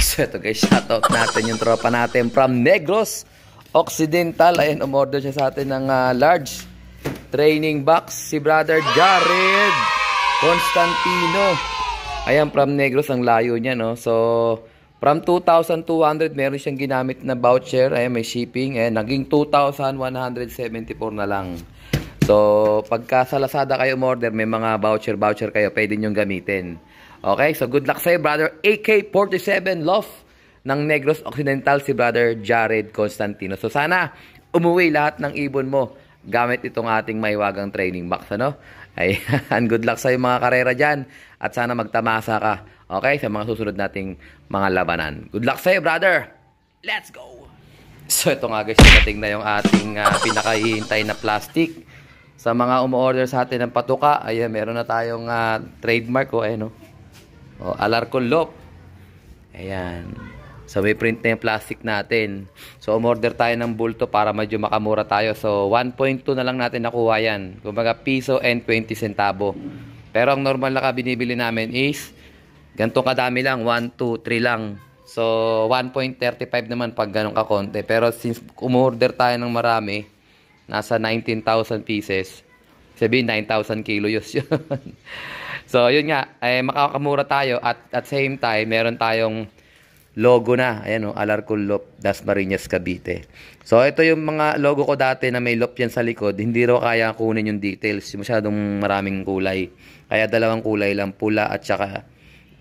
So ito guys, shoutout natin yung tropa natin from Negros Occidental. Ayan, umorder siya sa atin ng large training box. Si Brother Jared Constantino. Ayan, from Negros, ang layo niya, no? So, from 2,200, meron siyang ginamit na voucher. Ayan, may shipping. Ayan, naging 2,174 na lang. So, pagka sa Lazada kayo umorder, may mga voucher kayo, pwede nyong gamitin. Okay, so good luck sa'yo, Brother AK47 Love ng Negros Occidental, si Brother Jared Constantino. So sana umuwi lahat ng ibon mo gamit itong ating maiwagang training box, ano? Ayan, good luck sa'yo mga karera dyan at sana magtamasa ka, okay, sa mga susunod nating mga labanan. Good luck sa'yo, brother! Let's go! So ito nga guys, dating na yung ating pinakahihintay na plastic. Sa mga umu-order sa atin ng patuka, ayan, meron na tayong trademark, ayan, Alarcolop. Ayan. So may print na yung plastic natin. So umorder tayo ng bulto para medyo makamura tayo. So 1.2 na lang natin nakuha yan. Kumbaga piso and 20 centavo. Pero ang normal na binibili namin is ganitong kadami lang, 1, 2, 3 lang. So 1.35 naman pag ganun kakonte. Pero since umorder tayo ng marami, nasa 19,000 pieces. Sabihin 9,000 kilos yun. So, yun nga, makakamura tayo at same time, meron tayong logo na. Ayan, Alarcolop, Dasmariñas, Cavite. So, ito yung mga logo ko dati na may lop yan sa likod. Hindi raw kaya kunin yung details. Masyadong maraming kulay. Kaya dalawang kulay lang, pula at saka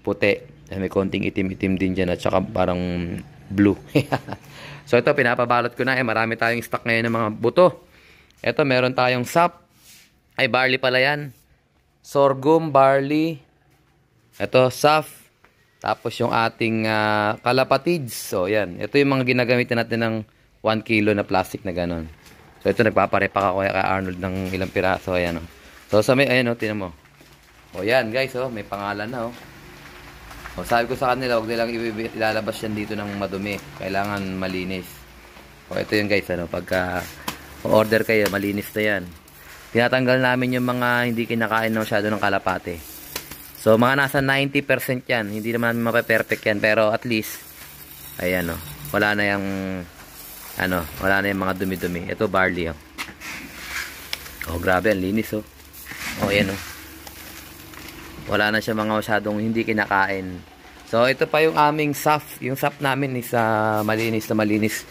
puti. May konting itim-itim din dyan at saka parang blue. So, ito, pinapabalot ko na. Marami tayong stock ngayon ng mga buto. Ito, meron tayong sap. Ay, barley pala yan. Sorghum, barley, ito, saf, tapos yung ating kalapatids. So, yan. Ito yung mga ginagamit natin ng 1 kilo na plastic na ganon. So, ito, nagpaparepak ako kay Arnold ng ilang piraso. Ayan, So, sa may, ayan, tinan mo. O, yan, guys, may pangalan na, O, sabi ko sa kanila, huwag nilang ilalabas yan dito ng madumi. Kailangan malinis. O, ito yung guys, pagka order kayo, malinis na yan. Tinatanggal namin yung mga hindi kinakain na masyado ng kalapate. So, mga nasa 90% yan. Hindi naman mape-perfect yan. Pero at least, ayan, wala na yung, wala na yung mga dumi-dumi. Ito, barley, Oh, grabe, ang linis, ayan, Wala na siya mga masyadong hindi kinakain. So, ito pa yung aming sap. Yung sap namin is malinis na malinis.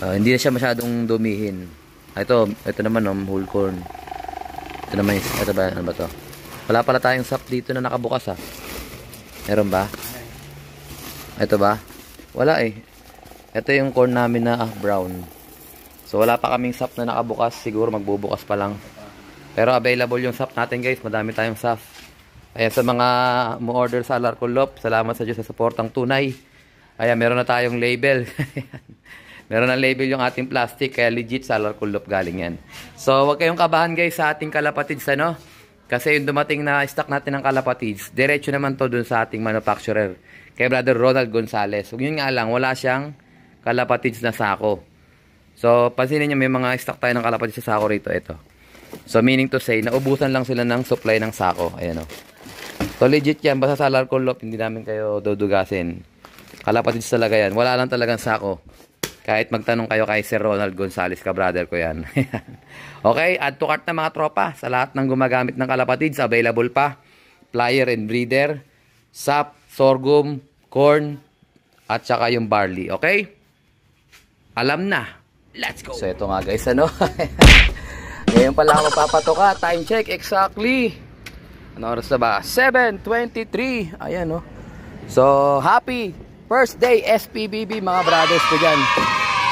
Hindi na siya masyadong dumihin. Ito naman, whole corn. Ito naman, ito ba, ano ba to? Wala pala tayong sap dito na nakabukas, Meron ba? Ito ba? Wala Ito yung corn namin na brown. So wala pa kaming sap na nakabukas. Siguro magbubukas pa lang. Pero available yung sap natin guys. Madami tayong sap. Ayan, sa mga mo-order sa Alarcolop, salamat sa Diyos sa suportang tunay. Ayan, meron na tayong label. Meron na label yung ating plastic, kaya legit sa Alarcolop galing yan. So, huwag kayong kabahan guys sa ating kalapatids, Kasi yung dumating na stock natin ng kalapatids, diretso naman to dun sa ating manufacturer, kay Brother Ronald Gonzales. So, yun nga lang, wala siyang kalapatids na sako. So, pansinin nyo, may mga stock tayo ng kalapatids sa sako rito, ito. So, meaning to say, naubusan lang sila ng supply ng sako. Ayan, So, legit yan, basta sa Alarcolop, hindi namin kayo dudugasin. Kalapatids talaga yan, wala lang talagang sako. Kahit magtanong kayo kay Sir Ronald Gonzales, ka-brother ko yan. Okay, add to cart na mga tropa. Sa lahat ng gumagamit ng kalapatids, available pa. Plier and breeder, sap, sorghum, corn, at saka yung barley. Okay? Alam na. Let's go! So, ito nga guys, Ngayon pala ako magpapatoka. Time check, exactly. Ano oras na ba? 7:23. Ayan, So, happy first day SPBB mga brothers ko dyan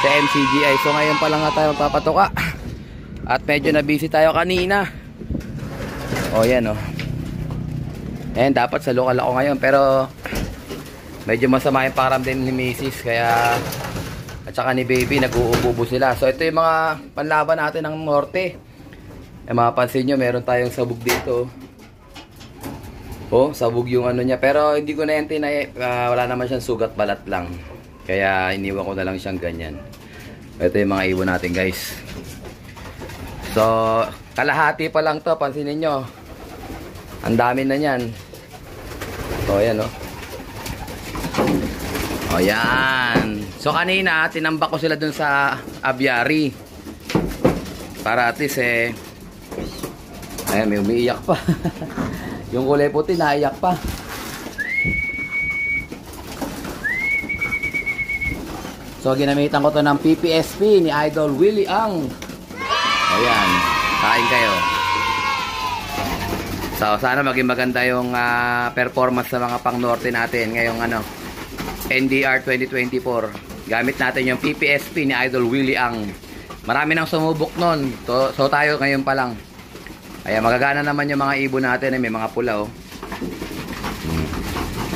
sa MCGI. So ngayon pa lang nga tayo magpapatoka at medyo na busy tayo kanina. Yan And dapat sa local ako ngayon, pero medyo masama yung pakiramdam ni Mrs. Kaya at saka ni baby, nag-uububo sila. So ito yung mga panlaban natin ng norte. Mapapansin nyo, meron tayong sabog dito. Sabog yung niya. Pero hindi ko na yan wala naman siyang sugat, balat lang. Kaya iniwan ko na lang siyang ganyan. Ito yung mga ibon natin guys. So, kalahati pa lang to. Pansinin nyo. Ang dami na yan. So, ayan O yan. So kanina, tinambak ko sila dun sa aviary. Para at least ayan, may umiiyak pa. Yung kulay puti, naiyak pa. So ginamitan ko to ng PPSP ni Idol Willie Ang. Ayan, kain kayo. So sana maging maganda yung performance sa mga pang-norte natin ngayong NDR 2024. Gamit natin yung PPSP ni Idol Willie Ang. Marami nang sumubok nun. So tayo ngayon pa lang. Ayan, magagana naman yung mga ibon natin. May mga pula, oh.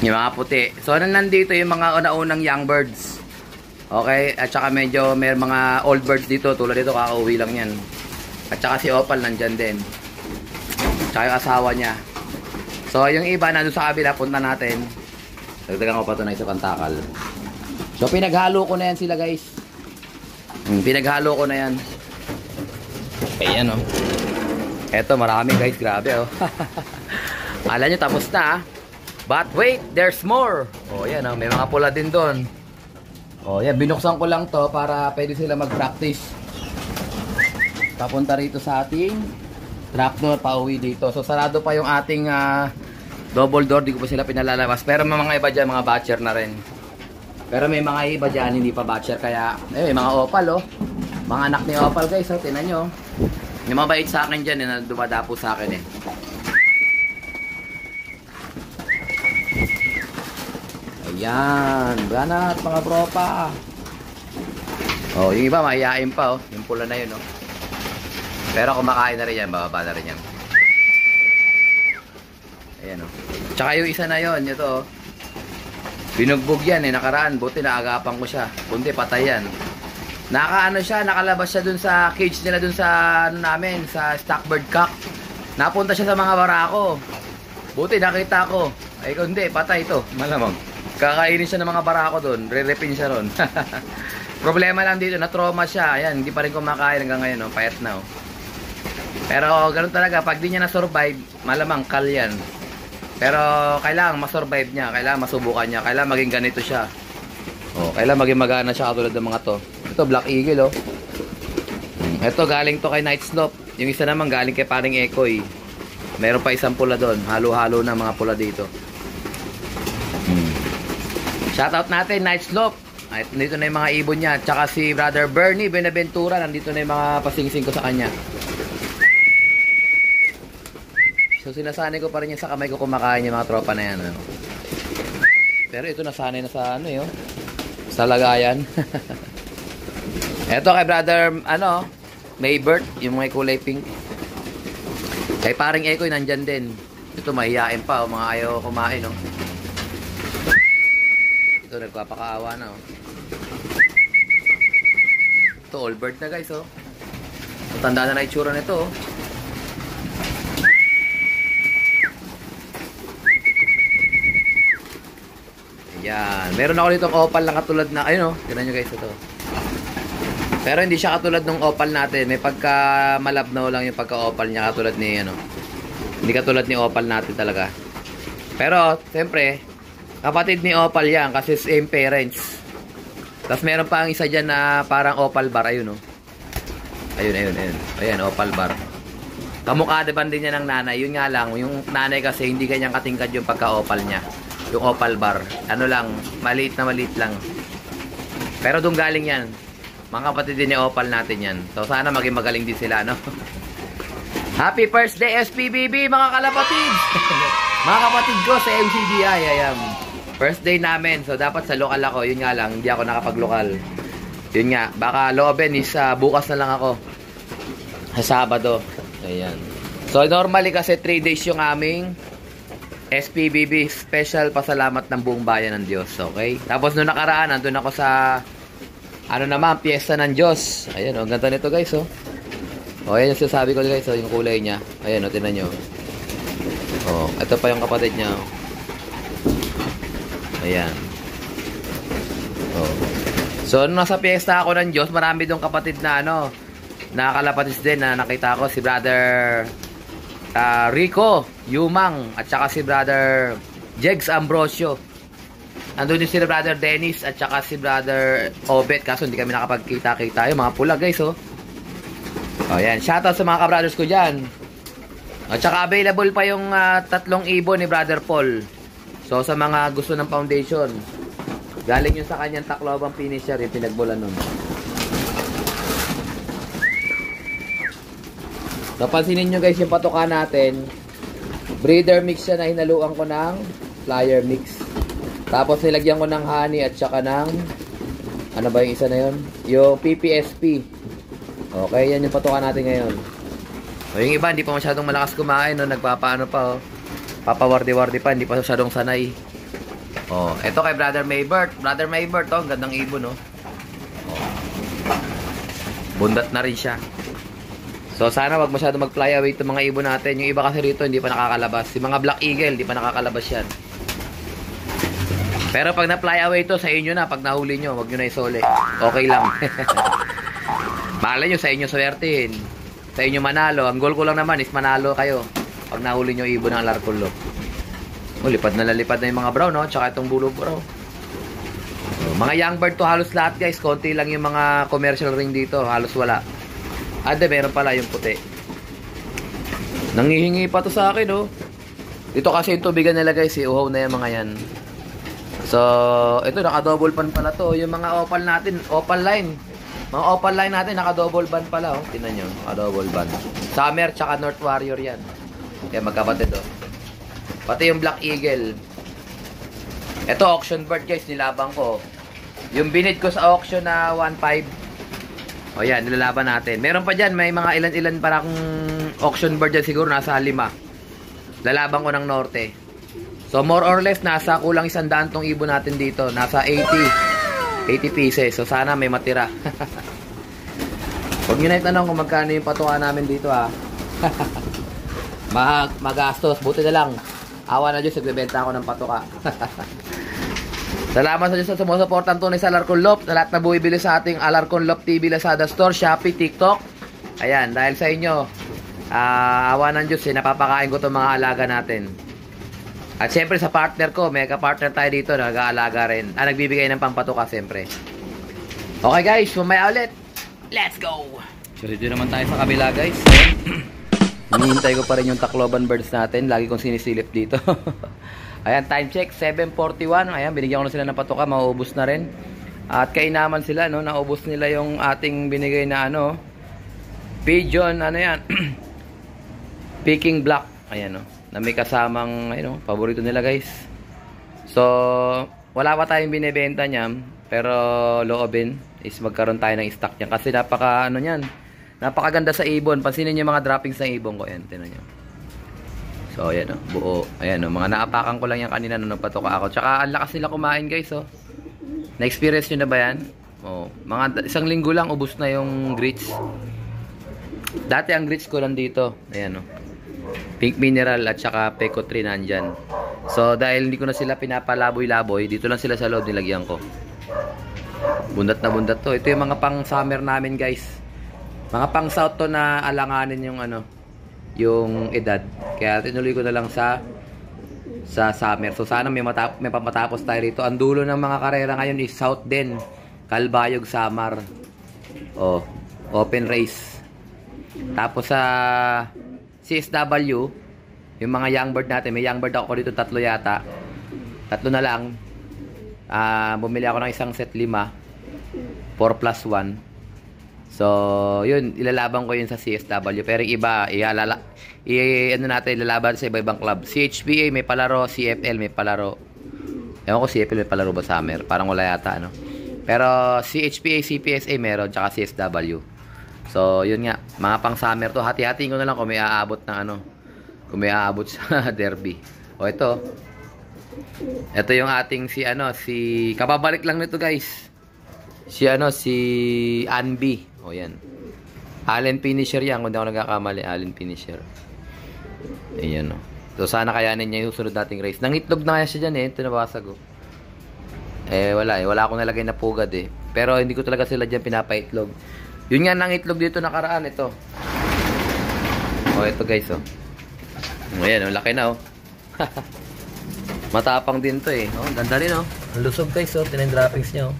Yung mga puti. So nandito yung mga una-unang young birds. Okay, at saka medyo may mga old birds dito. Tulad dito, kakauwi lang yan. At saka si Opal nandyan din. Tsaka yung asawa niya. So yung iba nandun sa kabila, punta natin. Dagdagan ko pa ito na isa pantakal. So pinaghalo ko na yan sila, guys. Pinaghalo ko na yan. Ayan, oh. Eto, marami, guys. Grabe, oh. Alam nyo, tapos na, ah. But wait, there's more. Oh, yan, oh. May mga pula din doon. Oh, yan. Binuksan ko lang to para pwede sila mag-practice. Papunta rito sa ating trapdoor, pauwi dito. So, sarado pa yung ating double door. Di ko pa sila pinalalabas. Pero may mga iba dyan, mga batcher na rin. Pero may mga iba dyan, hindi pa batcher. Kaya, may mga opal, oh. Mga anak ni opal, guys. Oh, tinan nyo. Yung mabait sa akin dyan, na dumadapo sa akin, eh. Ayan. Banat, mga bropa. Oh, yung iba, mahihain pa, oh. Yung pula na yun, oh. Pero kumakain na rin yan, bababa na rin yan. Ayan, oh. Tsaka yung isa na yun, ito, oh. Binugbog yan, eh, nakaraan. Buti naagapan ko siya. Kundi patay yan. Nakalabas siya dun sa cage nila dun sa namin, sa Stockbird Cock. Napunta siya sa mga barako. Buti nakita ko. Ay kundi, patay ito. Malamang. Kakainin siya ng mga barako dun. Re-repin siya ron. Problema lang dito, na-trauma siya. Ayan, hindi pa rin kumakain hanggang ngayon, no? Payat na, oh. Pero ganun talaga, pag di niya na-survive, malamang kal yan. Pero kailangan ma-survive niya, kailangan masubukan niya, kailangan maging ganito siya. Oh, kailangan maging magana siya katulad ng mga to. Ito Black Eagle, oh. Ito galing to kay Night Slope. Yung isa naman galing kay paring Ekoy. Meron pa isang pula doon, halo-halo na mga pula dito. Shoutout natin Night Slope. Ay, dito na yung mga ibon niya. Tsaka si Brother Bernie Benaventura, nandito na yung mga pasingsing ko sa kanya. So sinasanay ko pa rin yan sa kamay ko kumakain yung mga tropa na yan, oh. Pero ito nasanay na sa oh. Sa lagayan. Eto kay brother, Maybert, yung may kulay pink. Kay paring Ekoy, nandyan din. Ito, mahihain pa, oh, mga ayaw kumain, oh. Ito, nagpapakaawa na, oh. Ito, all bird na, guys, oh. Tanda na itsura nito, oh. Yan. Meron ako ditong opal na katulad na, ayun, oh. Tignan nyo, guys, ito. Pero hindi siya katulad ng opal natin. May pagka malabnaw lang yung pagka-opal niya katulad ni, hindi katulad ni opal natin talaga. Pero, siyempre, kapatid ni opal yan kasi same parents. Tapos meron pa ang isa dyan na parang opal bar. Ayun, oh. Ayun. Ayan, opal bar. Kamukha diba din niya ng nanay. Yun nga lang, yung nanay kasi hindi ganyang katingkad yung pagka-opal niya. Yung opal bar. Ano lang, maliit lang. Pero doon galing yan. Mga kapatid din ni opal natin yan. So sana maging magaling din sila, no? Happy first day SPBB mga kalapatid! Mga kapatid ko sa MCBI. Ayan. First day namin. So dapat sa lokal ako. Yun nga lang, hindi ako nakapag-lokal. Yun nga, baka looben is bukas na lang ako. Sa Sabado. Ayan. So normally kasi 3 days yung aming SPBB, special pasalamat ng buong bayan ng Diyos. Okay? Tapos nung nakaraan, nandun ako sa Piyesta ng Diyos. Ayan, oh, ganda nito, guys, oh. Oh, ayan yung sinasabi ko, guys, oh, yung kulay niya. Ayan, oh, tinan nyo. Oh, ito pa yung kapatid niya, oh. Ayan. Oh. So, nung nasa piyesta ako ng Diyos, marami dong kapatid na, nakakalapatis din na nakita ko si Brother Rico Yumang at saka si Brother Jegs Ambrosio. Andun din si Brother Dennis at saka si Brother Obet. Kaso hindi kami nakapagkita-kita. Yung mga pula guys, oh. O yan, shoutout sa mga ka-brothers ko dyan. At saka available pa yung 3 ibon ni Brother Paul. So sa mga gusto ng foundation, galing yun sa kanyang Tacloban finisher, yung pinagbulan nun. Napansinin nyo guys yung patuka natin. Breeder mix siya na hinaluan ko ng flyer mix. Tapos nilagyan ko ng honey at saka ng ano ba yung isa na yun? Yung PPSP. Okay, yan yung patuka natin ngayon. O yung iba, hindi pa masyadong malakas kumain. No? Nagpapaano pa, oh. Papawardi-wardi pa, hindi pa masyadong sanay. O, eto kay Brother Maybert. Brother Maybert, oh, gandang ibon, no? Oh. Bundat na rin siya. So, sana wag masyadong mag-fly away itong mga ibon natin. Yung iba kasi rito, hindi pa nakakalabas. Yung mga Black Eagle, hindi pa nakakalabas yan. Pero pag na-fly away ito, sa inyo na. Pag nahuli nyo, wag nyo na isole. Okay lang. Malay nyo, sa inyo swertein. Sa inyo manalo. Ang goal ko lang naman is manalo kayo. Pag nahuli nyo ibon ng Alarcon Loop. Oh, lipad na yung mga brown, no? Tsaka itong bulog brown. So, mga young bird to halos lahat, guys. Konti lang yung mga commercial ring dito. Halos wala. Ade, meron pala yung puti. Nangihingi pa to sa akin, oh. Dito kasi yung tubigan nila, guys. Uhaw na yung mga yan. So, ito, naka-double pan pala to. Yung mga opal natin, opal line. Mga opal line natin, naka-double band pala, oh. Tingnan nyo, naka-double band. Summer, tsaka North Warrior yan. Kaya magkapatid, oh. Pati yung Black Eagle. Ito, auction bird, guys, nilabang ko. Yung binid ko sa auction na 1.5. O yan, nilalaban natin. Meron pa dyan, may mga ilan-ilan parang auction bird dyan, siguro nasa 5. Lalaban ko ng norte. So, more or less, nasa kulang 100 tong ibon natin dito. Nasa 80 pieces. So, sana may matira. Huwag nyo na itanong kung magkano yung patuka namin dito, ha. Magastos. Buti na lang. Awa na Diyos, nagbebenta ako ng patuka. Salamat sa Diyos sa sumusuportan tunay sa Alarcon Loop. Sa lahat na bumibili sa ating Alarcon Loop TV, Lazada Store, Shopee, TikTok. Ayan, dahil sa inyo, awa ng Diyos, napapakain ko itong mga alaga natin. At syempre sa partner ko, may ka-partner tayo dito, nag-aalaga rin. Nagbibigay ng pampatuka syempre. Okay guys, mamaya ulit. Let's go! So dito naman tayo sa kabila guys. Hinihintay ko pa rin yung Tacloban birds natin. Lagi kong sinisilip dito. Ayan, time check, 7:41. Ayan, binigyan ko na sila ng patuka, mauubos na rin. At kainaman sila, no, naubos nila yung ating binigay na ano, pigeon, ano yan, Peking Black. Ayan, no, na may kasamang, ayun, paborito nila guys. So, wala pa tayong binibenta niyan, pero loobin is magkaroon tayo ng stock niyan. Kasi napaka, ano yan, napakaganda sa ibon. Pansinin niyo mga droppings ng ibon ko. Ayan, tinan niyo. So, ayan o, buo. Ayan o, mga naapakan ko lang yan kanina nung nagpatuka ako. Tsaka, ang lakas nila kumain guys, oh. Na-experience nyo na ba yan? Oh, mga isang linggo lang, ubos na yung grits. Dati ang grits ko lang dito. Ayan o. Pink mineral at saka Peco 3 nandyan. So, dahil hindi ko na sila pinapalaboy-laboy, dito lang sila sa loob nilagyan ko. Bundat na bundat to. Ito yung mga pang summer namin guys. Mga pang south to na alanganin yung ano, yung edad. Kaya tinuloy ko na lang sa summer. So sana may pamatapos tayo rito. Ang dulo ng mga karera ngayon is south din. Calbayog, Samar. Oh, open race. Tapos sa CSW, yung mga young bird natin, may young bird ako dito 3 yata. 3 na lang. Bumili ako ng isang set 5. 4+1. So, yun, ilalaban ko yun sa CSW. Pero iba, ano natin, ilalaban sa iba-ibang club. CHPA may palaro, CFL may palaro. Ewan ko CFL may palaro ba summer? Parang wala yata, ano. Pero CHPA, CPSA meron, tsaka CSW. So, yun nga, mga pang summer to. Hati-hatiin ko na lang kung may aabot na ano. Kung may aabot sa derby. O, ito. Ito yung ating si kababalik lang nito guys. Si Anby. O yan. Allen Finisher yan. Kung di ako nagkakamali, Allen Finisher. Ayan o. So sana kayanin niya yung susunod nating race. Nangitlog na kaya siya dyan eh. Ito nabasag o. Wala eh. Wala akong nalagay na pugad eh. Pero hindi ko talaga sila dyan pinapaitlog. Yun nga nangitlog dito nakaraan. Ito. O ito guys o. Ayan o. Laki na o. Matapang din to eh. O, ganda rin o. Ang lusog guys, so tinan droppings niya oh.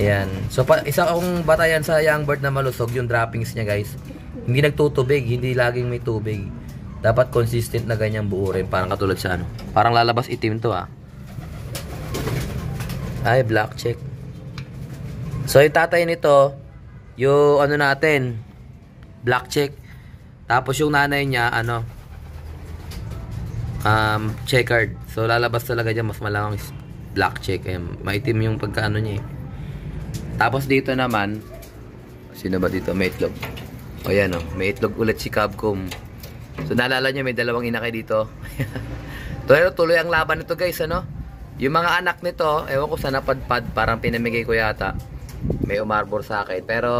Ayan. So isa akong batayan sa young bird na malusog yung droppings niya guys. Hindi nagtutubig, hindi laging may tubig. Dapat consistent na ganyang buo rin, parang katulad sa ano. Parang lalabas itim to ah. Ay, black check. So yung tatay nito, yung ano natin, black check. Tapos yung nanay niya, ano, checkered. So lalabas talaga dyan, mas malamang black check. Maitim yung pagkaano niya eh. Tapos dito naman, sino ba dito? May itlog. O yan o, may itlog ulit si Capcom. So naalala nyo, may dalawang inakay dito. Tuloy ang laban nito guys, ano? Yung mga anak nito, ewan ko sa napadpad, parang pinamigay ko yata. May umarbor sa akin. Pero,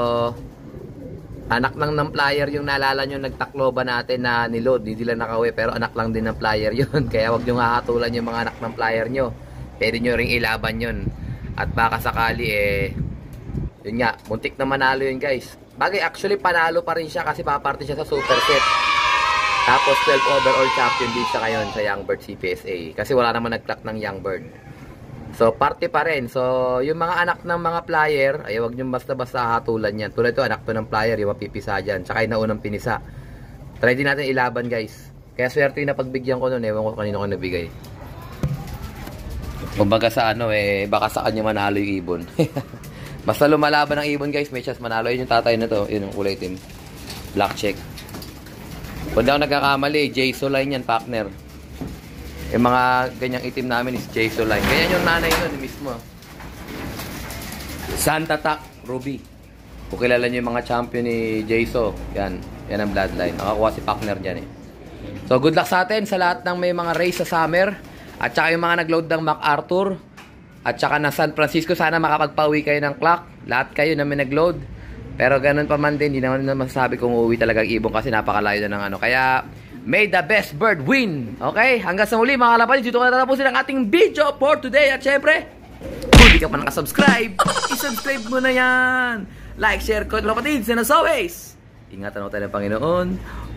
anak lang ng flyer yung naalala nyo, nagtakloba natin na niload. Hindi lang nakawi, pero anak lang din ng flyer yun. Kaya wag nyo hahatulan yung mga anak ng flyer nyo. Pwede nyo ring ilaban yun. At baka sakali yun nga, muntik na manalo yun guys. Bagay, actually panalo pa rin siya kasi paparte siya sa super set. Tapos 12 overall champion din siya ngayon sa Young Bird CPSA. Kasi wala naman nag-clock ng Young Bird. So parte pa rin. So yung mga anak ng mga flyer, ay wag nyo basta-basta hatulan yan. Tulad ito, anak to ng flyer, yung mapipisa dyan. Tsaka yung naunang pinisa. Try din natin ilaban guys. Kaya swerte yung napagbigyan ko nun. Ewan ko kanino ko nabigay. Kumbaga sa ano baka sa kanya manalo yung ibon. Basta lumalaban ng ibon guys, may chance manalo. Yun yung tatay na to, yun yung kulay team. Black check. Kung daw nagkakamali, J-Soline yan, partner. Yung mga ganyang itim namin is J-Soline. Ganyan yung nanay nun, mismo. Santa Tak, Ruby. Kung kilala nyo yung mga champion ni J-So, yan ang bloodline. Nakakuha si partner dyan eh. So good luck sa atin sa lahat ng may mga race sa summer. At saka yung mga nag-load ng MacArthur. At saka na San Francisco, sana makapagpauwi kayo ng clock. Lahat kayo na may nag-load. Pero ganun pa man din, hindi naman masasabi kung uuwi talaga ang ibon kasi napakalayo na ng ano. Kaya, may the best bird win. Okay? Hanggang sa muli mga kalapatid, dito ko natatapusin ang ating video for today. At syempre, kung hindi ka pa nakasubscribe, isubscribe mo na yan. Like, share, comment, kalapatid. And as always, ingatan mo tayo ng Panginoon.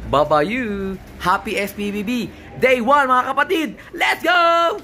Bye-bye you. Happy SPBB. Day 1 mga kapatid. Let's go!